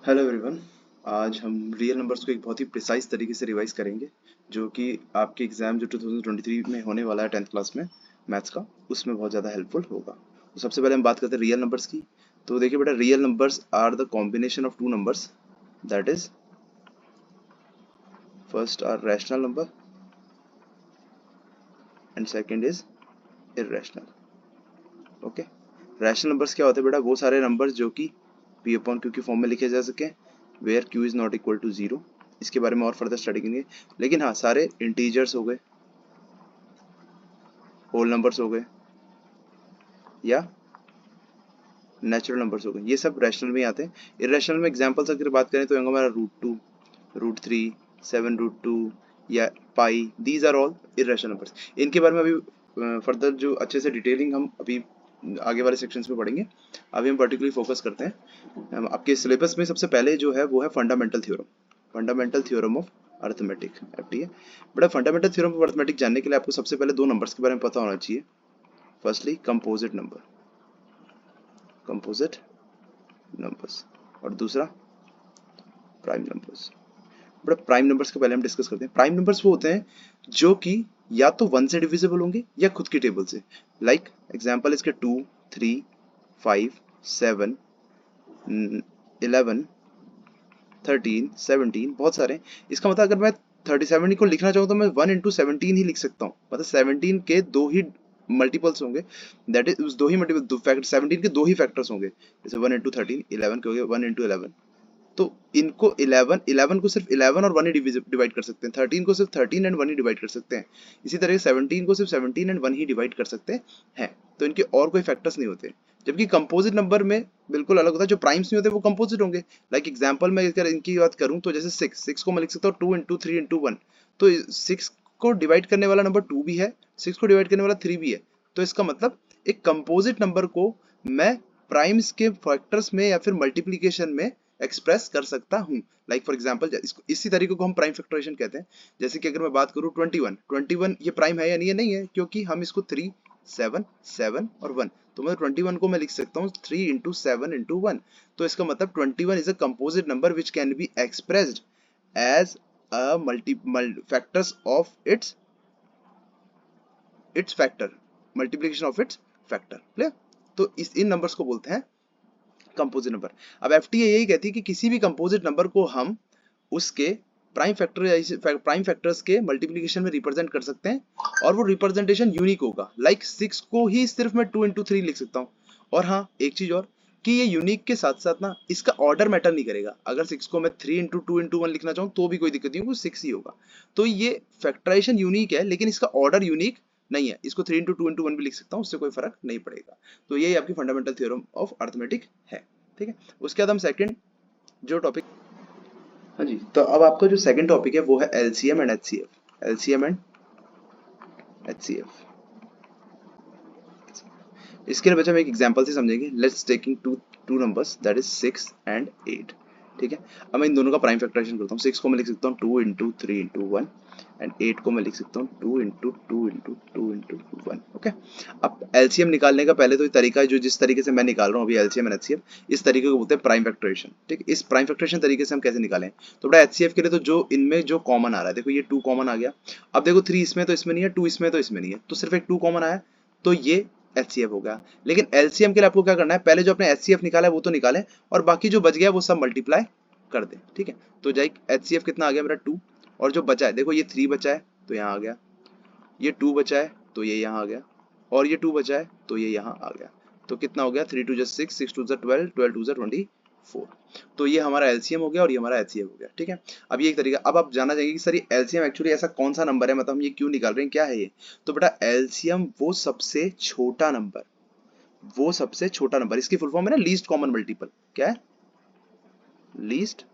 Hello everyone. आज हम real numbers को एक बहुत ही प्रिसाइज तरीके से रिवाइज करेंगे, जो कि आपके एग्जाम जो 2023 में होने वाला है 10th क्लास में मैथ्स का, उसमें बहुत ज़्यादा हेल्पफुल होगा। तो सबसे पहले हम बात करते हैं रियल नंबर्स की। तो देखिए बेटा, real numbers are the combination of two numbers, that is first are rational number and second is irrational. Okay, rational numbers क्या होते हैं बेटा? वो सारे नंबर्स जो कि p अपॉन क्यू की फॉर्म में लिखे जा सके, where q is not equal to zero. इसके बारे में और फर्दर स्टडी करेंगे। लेकिन हाँ, सारे इंटीजर्स हो गए, होल नंबर्स हो गए, या नेचुरल नंबर्स हो गए, ये सब रैशनल में ही आते हैं। इरेशनल में एग्जांपल्स अगर बात करें तो हमारा √2, √3, 7√2 या pi, these are all irrational numbers. इनके बारे में अभी फर्दर जो अच्छे से डिटेलिंग हम अभी आगे वाले सेक्शंस में पढ़ेंगे। अभी हम पर्टिकुलरली फोकस करते हैं। आपके सिलेबस में सबसे पहले जो है वो है fundamental theorem, fundamental theorem of arithmetic, FTA। बड़ा फंडामेंटल थ्योरम ऑफ अर्थमेटिक जानने के लिए आपको सबसे पहले दो नंबर्स के बारे में पता होना चाहिए। Firstly composite number, composite numbers, और दूसरा prime numbers. But prime numbers के पहले हम डिस्कस करते हैं। प्राइम नंबर्स वो होते हैं जो कि या तो 1 से डिविजिबल होंगे या खुद की टेबल से। लाइक एग्जांपल इसके 2, 3, 5, 7, 11, 13, 17, बहुत सारे हैं। इसका मतलब अगर मैं 37 को लिखना चाहूँ तो मैं 1 इंटू 17 ही लिख सकता हूँ। मतलब 17 के दो ही मल्टीपल्स होंगे, दैट इज दो ही मल्टीपल, 17 के दो ही फैक्टर्स होंगे। जैसे 1 इंटू 13, 11 के हो गए 1 इंटू 11। तो इनको 11 को सिर्फ 11 और 1 ही डिवाइड कर सकते हैं, 13 को सिर्फ 13 एंड 1 ही डिवाइड कर सकते हैं। इसी तरह 17 को सिर्फ 17 एंड 1 ही डिवाइड कर सकते हैं। तो इनके और कोई फैक्टर्स नहीं होते। जबकि कंपोजिट नंबर में बिल्कुल अलग होता है, जो प्राइम्स नहीं होते वो कंपोजिट होंगे। लाइक एग्जांपल मैं अगर इनकी बात करूं तो जैसे 6 को मैं लिख सकता हूँ 2 इंटू 3 इंटू 1। तो 6 को डिवाइड करने वाला नंबर 2 भी है, 6 को डिवाइड करने वाला 3 भी है। तो इसका मतलब एक कंपोजिट नंबर को मैं प्राइम्स के फैक्टर्स में या फिर मल्टीप्लीकेशन में एक्सप्रेस कर सकता हूँ। लाइक फॉर एग्जांपल इसी तरीके को हम प्राइम फैक्टराइजेशन कहते हैं। जैसे कि अगर मैं बात करूँ 21 ये प्राइम है या नहीं है? नहीं है, क्योंकि हम इसको 3, 7, 7 और 1, तो मैं 21 को मैं लिख सकता हूँ 3 इंटू 7 इंटू 1। तो इसका मतलब 21 is a composite number which can be expressed as a multi factors of its factor, multiplication of its factor. Clear? तो इन नंबर्स को बोलते हैं कंपोजिट नंबर। अब एफटीए यही कहती है कि किसी भी कंपोजिट नंबर को हम उसके प्राइम फैक्टर्स के मल्टीप्लिकेशन में रिप्रेजेंट कर सकते हैं, और वो रिप्रेजेंटेशन यूनिक होगा। लाइक 6 को ही सिर्फ मैं 2 इंटू 3 लिख सकता हूँ। और हाँ, एक चीज और, कि ये यूनिक के साथ साथ ना इसका ऑर्डर मैटर नहीं करेगा। अगर 6 को मैं 3 इंटू 2 इंटू 1 लिखना चाहूँ तो भी कोई दिक्कत नहीं होगी, 6 ही होगा। तो ये फैक्टराइजेशन यूनिक है, लेकिन इसका ऑर्डर यूनिक नहीं है। इसको 3 इंटू 2 इंटू 1 भी लिख सकता हूँ, उससे कोई फर्क नहीं पड़ेगा। तो यही आपकी फंडामेंटल थ्योरम ऑफ अर्थमेटिक है। ठीक है, उसके बाद हम सेकंड जो टॉपिक, हाँ जी, तो अब आपका जो सेकंड टॉपिक है वो है LCM and HCF. LCM and HCF, इसके लिए बच्चे हम एक एग्जांपल से समझेंगे। Let's taking to two numbers, that is 6 and 8। ठीक है, अब मैं इन दोनों का प्राइम फैक्टराइजेशन करता हूँ। 6 को मैं लिख सकता हूँ 2 इंटू 3 इंटू 1, एंड 8 को मैं लिख सकता हूँ 2 इंटू 2 इंटू 2 इंटू 1। ओके, अब एलसीएम निकालने का पहले तो तरीका है, जो जिस तरीके से मैं निकाल रहा हूँ अभी एलसीएम एंड एचसीएफ, इस तरीके को बोलते हैं प्राइम फैक्टराइजेशन। ठीक, इस प्राइम फैक्टराइजेशन तरीके से हम कैसे निकालें? तो बेटा एचसीएफ के लिए तो जो इनमें जो कॉमन आ रहा है, देखो ये 2 कॉमन आ गया। अब देखो 3 इसमें तो इसमें नहीं है, 2 इसमें तो इसमें नहीं है, तो सिर्फ एक 2 कॉमन आया, तो ये एचसीएफ हो गया। लेकिन एलसीएम के लिए आपको क्या करना है? पहले जो अपने एचसीएफ निकाला है वो तो निकालें, और बाकी जो बच गया वो सब मल्टीप्लाई कर दें। ठीक है, तो जाइए एचसीएफ कितना आ गया मेरा 2, और जो बचा है देखो ये 3 बचा है तो यहाँ आ गया, ये 2 बचा है तो ये यहाँ आ गया, और ये 2 बचा है तो ये यहाँ आ गया। तो कितना हो गया? 3 2 6, 6 2 12, 12 2 24। तो ये हमारा एलसीएम हो गया और ये हमारा एचसीएफ हो गया। ठीक है, अब ये एक तरीका। अब आप जानना चाहेंगे कि सर ये एलसीएम एक्चुअली ऐसा कौन सा नंबर है, मतलब हम ये क्यों निकाल रहे हैं, क्या है ये? तो बेटा एलसीएम वो सबसे छोटा नंबर, वो सबसे छोटा नंबर, इसकी फुल फॉर्म है ना लीस्ट कॉमन मल्टीपल। क्या है? Least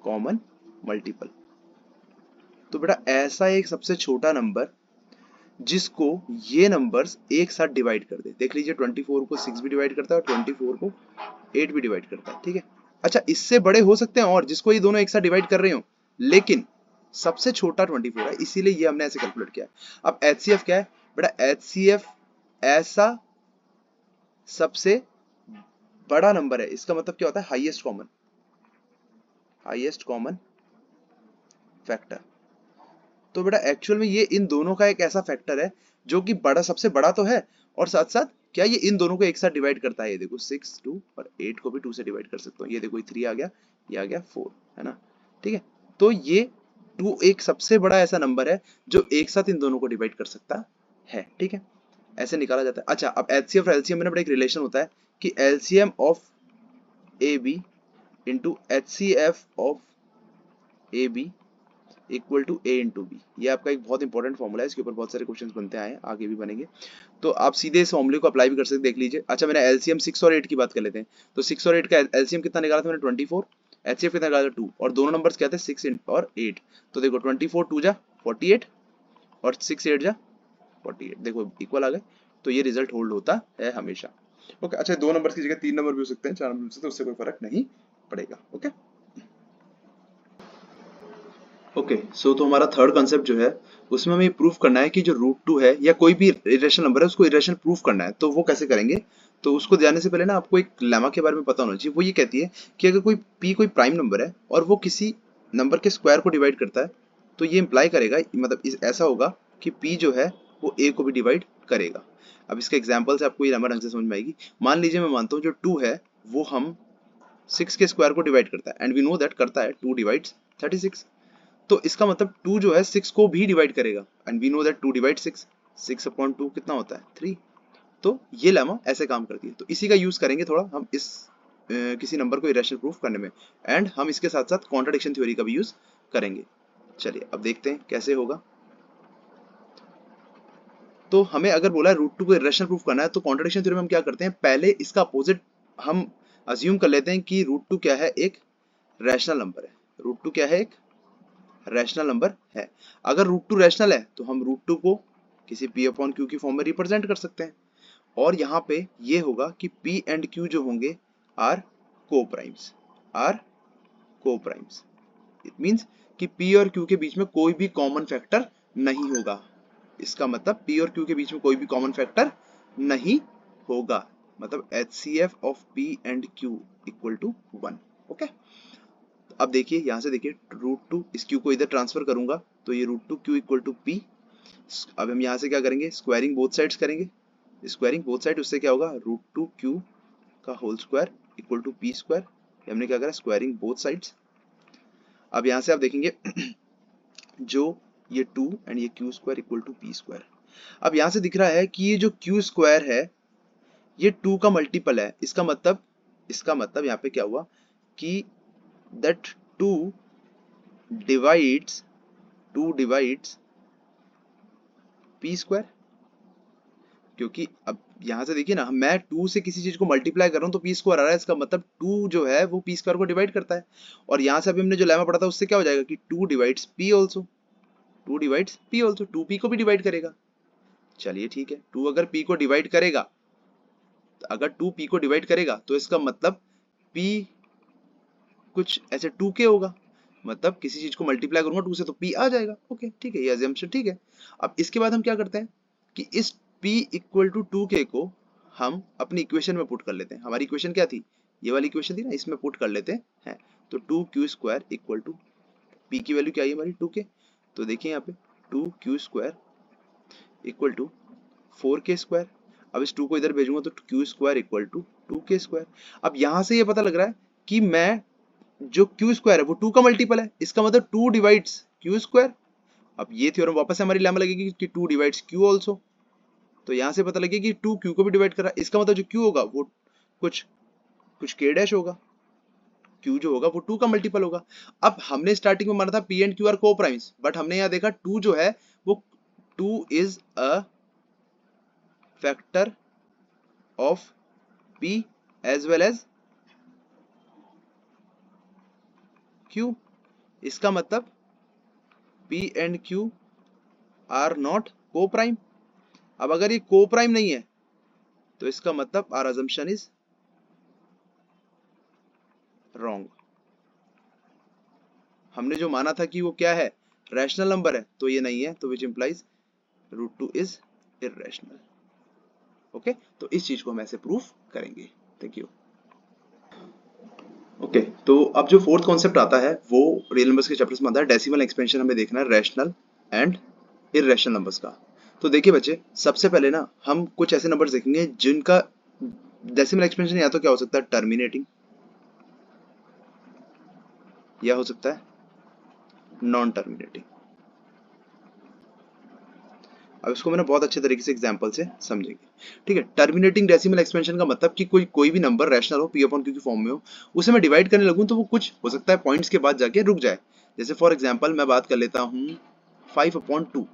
common multiple. तो बेटा ऐसा एक सबसे छोटा नंबर जिसको ये नंबर्स एक साथ डिवाइड कर दे। देख लीजिए 24 को 6 भी डिवाइड करता है और 24 को 8 भी डिवाइड करता है। ठीक है, अच्छा इससे बड़े हो सकते हैं और जिसको ये दोनों एक साथ डिवाइड कर रहे हो, लेकिन सबसे छोटा 24 है, इसीलिए ये हमने ऐसे कैलकुलेट किया है। अब एचसीएफ क्या है? बेटा एचसीएफ ऐसा सबसे बड़ा नंबर है, इसका मतलब क्या होता है? Highest common. Highest common factor. तो बेटा एक्चुअल में ये इन दोनों का एक ऐसा फैक्टर है जो कि बड़ा, सबसे बड़ा तो है, और साथ साथ क्या ये इन दोनों को एक साथ डिवाइड करता है। ये देखो 6 2 और 8 को भी 2 से डिवाइड कर सकता हूँ। ये देखो 3 आ गया, ये आ गया 4, है ना। ठीक है, तो ये 2 एक सबसे बड़ा ऐसा नंबर है जो एक साथ इन दोनों को डिवाइड कर सकता है। ठीक है, ऐसे निकाला जाता है। अच्छा, अब एचसीएफ और एलसीएम में बड़ा एक रिलेशन होता है कि LCM of A B into HCF of A B equal to A into B. ये आपका एक बहुत इंपॉर्टेंट फॉर्मूला है, इसके ऊपर बहुत सारे क्वेश्चंस बनते आए हैं, आगे भी बनेंगे, तो आप सीधे इस फॉर्मूले को अप्लाई भी कर सकते हैं, देख लीजिए। अच्छा, मैंने एलसीएम 6 और 8 की बात कर लेते हैं। तो 6 और 8 का एलसीएम कितना निकाला था मैंने 24, एचसीएफ कितना निकाला था 2, और दोनों नंबर्स क्या थे 6 और 8। तो देखो 24 2 जा 48 और 6 8 जा 48, देखो इक्वल आ गए। तो ये रिजल्ट होल्ड होता है हमेशा। ओके, अच्छा 2 नंबर की जगह 3 नंबर भी हो सकते हैं, 4 नंबर भी हो सकते हैं, उससे कोई फर्क नहीं पड़ेगा। ओके ओके, सो तो हमारा थर्ड कंसेप्ट जो है उसमें हमें प्रूफ करना है कि जो रूट 2 है या कोई भी इरेशनल नंबर है उसको इरेशनल प्रूफ करना है। तो वो कैसे करेंगे? तो उसको जाने से पहले ना आपको एक लेमा के बारे में पता होना चाहिए। वो ये कहती है कि अगर कोई p कोई प्राइम नंबर है और वो किसी नंबर के स्क्वायर को डिवाइड करता है, तो ये इंप्लाई करेगा, मतलब ऐसा होगा कि p जो है वो a को भी डिवाइड करेगा। अब इसके एग्जाम्पल से आपको ये लेमा ढंग से समझ में आएगी। मान लीजिए मैं मानता हूँ जो 2 है वो हम 6 के स्क्वायर को डिवाइड करता है, एंड वी नो दैट करता है 2 डिवाइड्स 36। तो इसका मतलब 2 जो है 6 को भी डिवाइड करेगा, and we know that 2 divide 6, 6 upon 2 कितना होता है 3। तो ये लेमा ऐसे काम करती है। तो इसी का यूज करेंगे थोड़ा हम इस किसी नंबर को इरेशनल प्रूफ करने में, एंड हम इसके साथ साथ कॉन्ट्रडिक्शन थ्योरी का भी यूज करेंगे। चलिए अब देखते हैं कैसे होगा। तो हमें अगर बोला है रूट 2 को इरेशनल प्रूफ करना है, तो कॉन्ट्रडिक्शन थ्योरी में हम क्या करते हैं, पहले इसका अपोजिट हम अज्यूम कर लेते हैं कि रूट 2 क्या है, एक रैशनल नंबर है। रूट 2 क्या है, एक रैशनल नंबर है। अगर रूट 2 रैशनल है तो हम रूट 2 को किसी p अपॉन q की फॉर्म में रिप्रेजेंट कर सकते हैं, और यहाँ पे ये होगा कि p एंड q जो होंगे आर को प्राइम्स, आर को प्राइम्स। इट मींस कि p और q के बीच में कोई भी कॉमन फैक्टर नहीं होगा। इसका मतलब p और q के बीच में कोई भी कॉमन फैक्टर नहीं होगा, मतलब HCF of p and q equal to 1। Okay, अब देखिए यहाँ से देखिए रूट 2 इस q को इधर ट्रांसफर करूंगा तो ये root 2 q equal to p। अब हम यहाँ से क्या करेंगे, स्क्वायरिंग बोथ साइड्स करेंगे। स्क्वायरिंग बोथ साइड, उससे क्या होगा, रूट 2 q का whole square equal to p square. हमने क्या करा, स्क्वायरिंग बोथ साइड्स। अब यहाँ से आप देखेंगे जो ये 2 एंड ये q square equal to p square. अब यहाँ से दिख रहा है कि ये जो q स्क्वायर है ये 2 का मल्टीपल है। इसका मतलब यहाँ पे क्या हुआ कि that 2 divides p स्क्वायर। क्योंकि अब यहाँ से देखिए ना, मैं 2 से किसी चीज को मल्टीप्लाई कर रहा हूँ तो p स्क्वायर आ रहा है, इसका मतलब 2 जो है वो p स्क्वायर को डिवाइड करता है। और यहाँ से अभी हमने जो लेमा पढ़ा था उससे क्या हो जाएगा कि 2 divides p also, 2 divides p also, 2 p को भी डिवाइड करेगा। चलिए ठीक है, 2 अगर p को डिवाइड करेगा, अगर 2 p को डिवाइड करेगा तो इसका मतलब p कुछ ऐसे 2k होगा, मतलब किसी चीज को मल्टीप्लाई करूंगा 2 से तो p आ जाएगा। ओके ठीक है, ये अजम्पशन ठीक है। अब इसके बाद हम क्या करते हैं कि इस p इक्वल टू 2k को हम अपनी इक्वेशन में पुट कर लेते हैं। हमारी इक्वेशन क्या थी, ये वाली इक्वेशन थी ना, इसमें पुट कर लेते हैं। तो 2q square equal to p की वैल्यू क्या आई हमारी 2k। तो देखिए यहाँ पे 2q square equal to 4k square. अब इस 2 को इधर भेजूंगा तो q square equal to 2k square. अब यहाँ से ये पता लग रहा है कि मैं जो q स्क्वायर है वो 2 का मल्टीपल है, इसका मतलब 2 डिवाइड्स q स्क्वायर। अब ये थ्योरम वापस से हमारी लेमा लगेगी कि 2 डिवाइड्स q ऑल्सो। तो यहाँ से पता लगेगा कि 2 q को भी डिवाइड कर रहा है, इसका मतलब जो q होगा वो कुछ कुछ k डैश होगा, q जो होगा वो 2 का मल्टीपल होगा। अब हमने स्टार्टिंग में माना था p and q are coprimes, but हमने यहाँ देखा 2 जो है वो 2 is a factor of p as well as q। इसका मतलब p and q are not coprime. अब अगर ये को प्राइम नहीं है तो इसका मतलब आर अजम्पशन इज रॉन्ग। हमने जो माना था कि वो क्या है, रैशनल नंबर है, तो ये नहीं है, तो which implies root 2 is irrational. Okay, तो इस चीज को हम ऐसे प्रूफ करेंगे। Thank you. ओके तो अब जो फोर्थ कॉन्सेप्ट आता है वो रियल नंबर्स के चैप्टर्स में आता है, डेसिमल एक्सपेंशन हमें देखना है रैशनल एंड इररेशनल नंबर्स का। तो देखिए बच्चे, सबसे पहले ना हम कुछ ऐसे नंबर्स देखेंगे जिनका डेसिमल एक्सपेंशन या तो क्या हो सकता है टर्मिनेटिंग, या हो सकता है नॉन टर्मिनेटिंग। अब इसको मैंने बहुत अच्छे तरीके से एग्जांपल से समझेंगे। ठीक है, टर्मिनेटिंग डेसिमल एक्सपेंशन का मतलब कि कोई भी नंबर रैशनल हो, पी अपॉन क्यू की फॉर्म में हो, उसे मैं डिवाइड करने लगूं तो वो कुछ हो सकता है पॉइंट्स के बाद जाके रुक जाए। जैसे फॉर एग्जांपल मैं बात कर लेता हूँ 5/2।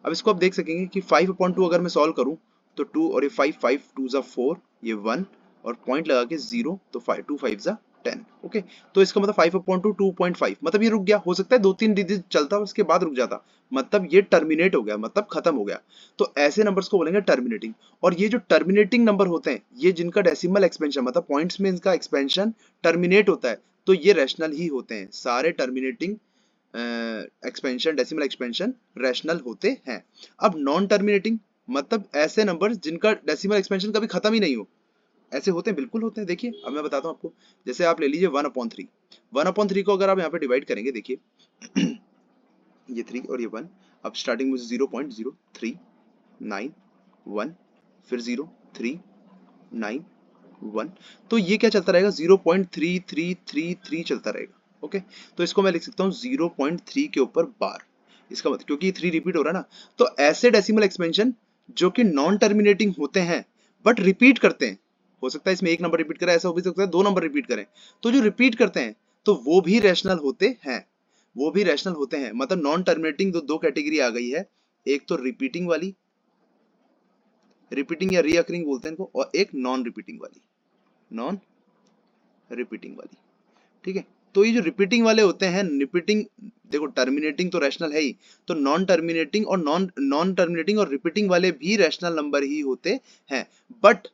अब इसको आप देख सकेंगे कि 5/2 अगर मैं सॉल्व करूं तो 2 और ये 5, 5 2 जा 4, ये 1 और पॉइंट लगा के 0, तो 5 2 5 जा 10। ओके, तो इसका मतलब 5/2 2.5, मतलब ये रुक गया। हो सकता है 2-3 डिजिट चलता उसके बाद रुक जाता, मतलब ये टर्मिनेट हो गया, मतलब खत्म हो गया। तो ऐसे नंबर्स को बोलेंगे टर्मिनेटिंग। और ये जो टर्मिनेटिंग नंबर होते हैं, ये जिनका डेसिमल एक्सपेंशन मतलब पॉइंट्स में इनका एक्सपेंशन टर्मिनेट होता है, तो ये रैशनल ही होते हैं। सारे terminating expansion, decimal expansion rational होते हैं। अब नॉन टर्मिनेटिंग मतलब ऐसे नंबर जिनका डेसिमल एक्सपेंशन कभी खत्म ही नहीं हो, ऐसे होते हैं, बिल्कुल होते हैं। देखिए अब मैं बताता हूँ आपको, जैसे आप ले लीजिए 1/3। 1/3 को अगर आप यहाँ पे डिवाइड करेंगे, देखिए ये 3 और ये 1, अब स्टार्टिंग में 0.0391, फिर 0 3 9 1, तो ये क्या चलता रहेगा, 0.3333 चलता रहेगा। ओके, तो इसको मैं लिख सकता हूँ 0.3 के ऊपर बार। इसका मतलब क्योंकि 3 रिपीट हो रहा है ना, तो ऐसे डेसिमल एक्सपेंशन जो कि नॉन टर्मिनेटिंग होते हैं बट रिपीट करते हैं, हो सकता है इसमें एक नंबर रिपीट करे, ऐसा हो भी सकता है 2 नंबर रिपीट करें, तो जो रिपीट करते हैं तो वो भी रैशनल होते हैं। वो भी रैशनल होते हैं, मतलब नॉन टर्मिनेटिंग दो कैटेगरी आ गई है, एक तो रिपीटिंग वाली, रिपीटिंग या रीअकरिंग बोलते हैं इनको, और एक नॉन रिपीटिंग वाली, नॉन रिपीटिंग वाली। ठीक है, तो ये जो रिपीटिंग वाले होते हैं, रिपीटिंग, देखो टर्मिनेटिंग तो रैशनल है ही, तो नॉन टर्मिनेटिंग और नॉन टर्मिनेटिंग और रिपीटिंग वाले भी रैशनल नंबर ही होते हैं। But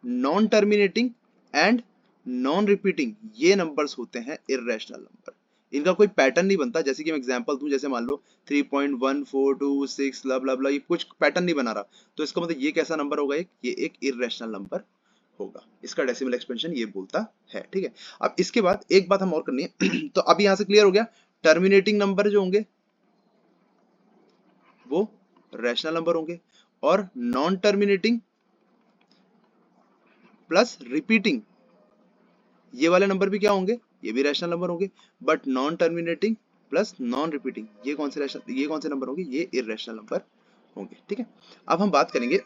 non terminating and non repeating ये नंबर्स होते हैं इररेशनल नंबर। इनका कोई पैटर्न नहीं बनता। जैसे कि मैं एग्जांपल दूं, जैसे मान लो 3.1426 ला ला ला, ये कुछ पैटर्न नहीं बना रहा, तो इसका मतलब ये कैसा नंबर होगा, ये एक इररेशनल नंबर होगा। इसका डेसिमल एक्सपेंशन ये बोलता है। ठीक है, अब इसके बाद एक बात हम और करनी है तो अब यहां से क्लियर हो गया, टर्मिनेटिंग नंबर जो होंगे वो रैशनल नंबर होंगे, और नॉन टर्मिनेटिंग प्लस रिपीटिंग ये वाले नंबर भी क्या होंगे, ये भी रैशनल नंबर होंगे। But non terminating plus non repeating ये कौन से नंबर होंगे, ये इररेशनल नंबर होंगे। ठीक है, अब हम बात करेंगे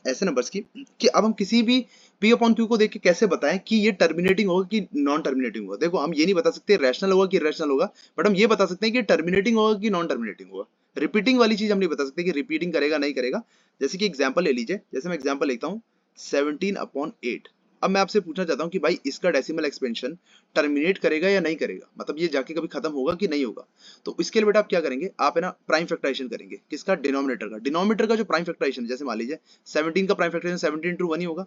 ऐसे नंबर्स की कि अब हम किसी भी पी अपॉन क्यू को देख के कैसे बताएं कि ये टर्मिनेटिंग होगा कि नॉन टर्मिनेटिंग होगा। देखो हम ये नहीं बता सकते रैशनल होगा कि इररेशनल होगा, बट हम ये बता सकते हैं कि टर्मिनेटिंग होगा कि नॉन टर्मिनेटिंग होगा। रिपीटिंग वाली चीज हम नहीं बता सकते कि रिपीटिंग करेगा नहीं करेगा। जैसे कि एग्जाम्पल ले लीजिए, जैसे मैं एग्जाम्पल लेता हूँ 17/8। अब मैं आपसे पूछना चाहता हूँ कि भाई इसका डेसिमल एक्सपेंशन टर्मिनेट करेगा या नहीं करेगा, मतलब ये जाके कभी खत्म होगा कि नहीं होगा। तो इसके लिए बेटा आप क्या करेंगे, आप है ना प्राइम फैक्टराइजेशन करेंगे। किसका, डिनोमिनेटर का जो प्राइम फैक्टराइजेशन, जैसे मान लीजिए 17 का प्राइम फैक्टराइजेशन 17 × 1 ही होगा,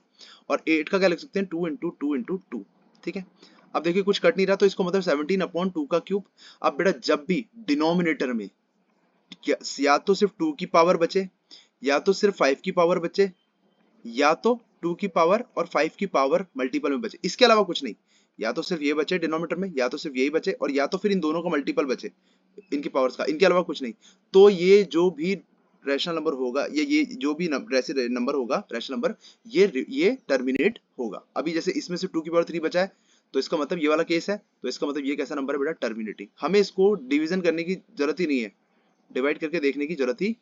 और 8 का क्या लिख सकते हैं 2 × 2 × 2। ठीक है, अब देखिए कुछ कट नहीं रहा, तो इसको मतलब 17/2 का क्यूब। अब बेटा जब भी डिनोमिनेटर में या तो सिर्फ 2 की पावर बचे, या तो सिर्फ 5 की पावर बचे, या तो 2 की पावर और 5 की पावर मल्टीपल में बचे, इसके अलावा कुछ नहीं। या तो सिर्फ ये बचे डिनोमिनेटर में, या तो सिर्फ यही बचे, और या तो फिर इन दोनों का मल्टीपल बचे इनकी पावर्स का, इनके अलावा कुछ नहीं। तो ये जो भी रैशनल नंबर होगा, ये जो भी नंबर होगा रैशनल नंबर, ये टर्मिनेट होगा। अभी जैसे इसमें से 2 की पावर 3 बचा है, तो इसका मतलब ये वाला केस है, तो इसका मतलब ये कैसा नंबर है बेटा, टर्मिनेटिंग। हमें इसको डिवीजन करने की जरूरत ही नहीं है, डिवाइड करके देखने की जरूरत ही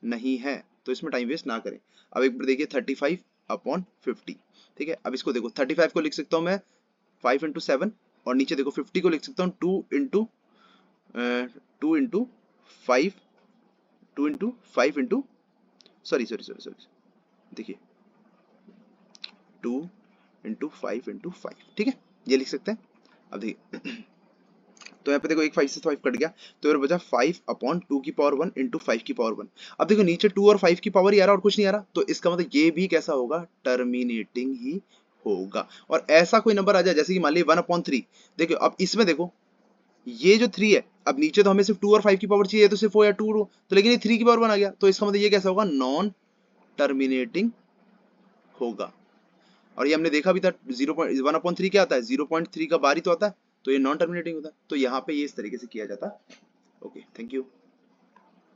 नहीं है, तो इसमें टाइम वेस्ट ना करें। अब एक बार देखिए 35/50। ठीक है, अब इसको देखो 35 को लिख सकता हूँ मैं 5 × 7, और नीचे देखो 50 को लिख सकता हूँ 2 × 5 इंटू, सॉरी, देखिए 2 × 5 × 5। ठीक है, ये लिख सकते हैं। अब देखिए तो यहाँ पे देखो एक 5 से 5 कट गया, तो ये बचा 5/2 की पावर 1 × 5 की पावर 1। अब देखो नीचे 2 और 5 की पावर ही आ रहा और कुछ नहीं आ रहा, तो इसका मतलब ये भी कैसा होगा, टर्मिनेटिंग ही होगा। और ऐसा कोई नंबर आ जाए जैसे कि मान लीजिए 1/3, देखो अब इसमें देखो ये जो 3 है, अब नीचे तो हमें सिर्फ 2 और 5 की पावर चाहिए, तो सिर्फ 4 या 2, तो लेकिन ये 3 की पावर 1 आ गया, तो इसका मतलब ये कैसा होगा, नॉन टर्मिनेटिंग होगा। और ये हमने देखा भी था 1/3 क्या आता है, 0.3 का बार ही तो आता है, तो ये नॉन टर्मिनेटिंग होता है। तो यहाँ पे ये इस तरीके से किया जाता है। Okay, thank you.